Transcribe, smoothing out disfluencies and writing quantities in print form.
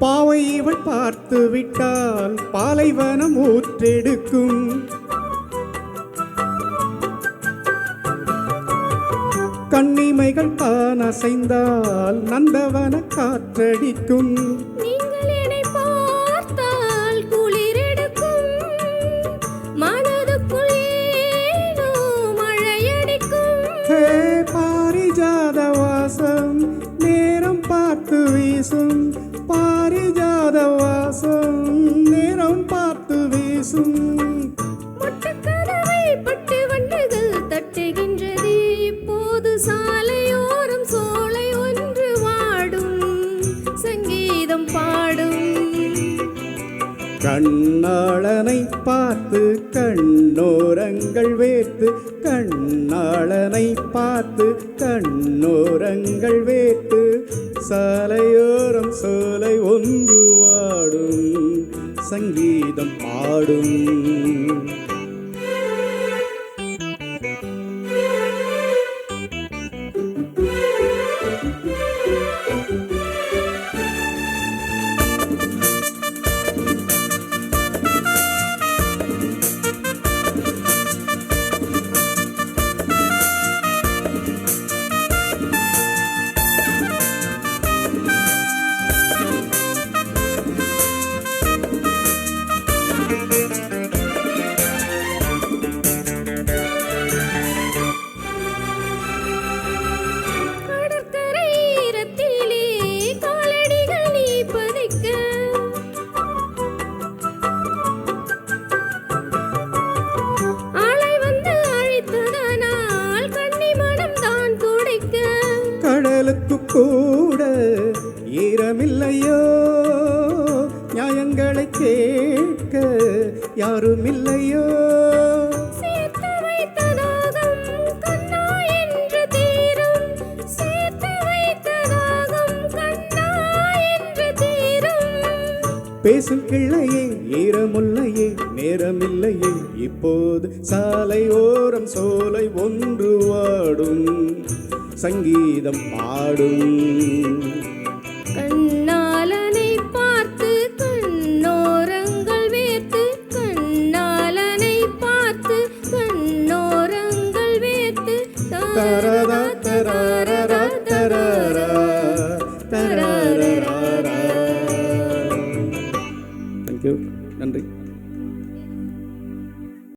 பாவை இவள் பார்த்து விட்டால் பாலைவனம் ஊற்றெடுக்கும். கண்ணிமைகள் தான் அசைந்தால் நந்தவன காற்றடிக்கும். நீங்கள் என்னை பார்த்தால் குளிரெடுக்கும், மனதுக்குள் ஏனோ மழையடிக்கும். ஹே பாரிஜாத வாசம் நேரம் பார்த்து வீசும், பாரிஜாத வாசம் நேரம் பார்த்து வீசும். முட்டுக்கதவை பட்டு வண்டுகள் தட்டுகின்றது, இப்போது சாலையோரம் சோலை ஒன்று வாடும், சங்கீதம் பாடும். கண்ணாளனை பார்த்து கண்ணோரங்கள் வேர்த்து, கண்ணாளனை பார்த்து கண்ணோரங்கள் வேர்த்து, சாலையோரம் சோலை ஒன்று வாடும், சங்கீதம் பாடும். கடலுக்கு கூட ஈரமில்லையோ, நியாயங்களை கேட்க யாருமில்லையோ. சேர்த்து வைத்ததாகம் கண்ணா என்று தீரும், சேர்த்து வைத்ததாகம் கண்ணா என்று தீரும். பேசும் கிள்ளையே ஈரமுல்லையே நேரமில்லையே, இப்போது சாலை ஓரம் சோலை ஒன்று வாடும், சங்கீதம் பாடும். கண்ணாலனை பார்த்து கண்ணோரங்கள் வேர்த்து, கண்ணாலனை பார்த்து கண்ணோரங்கள் வேர்த்து. தரரா தரரா தரரா தரரா. தேங்க்யூ, நன்றி.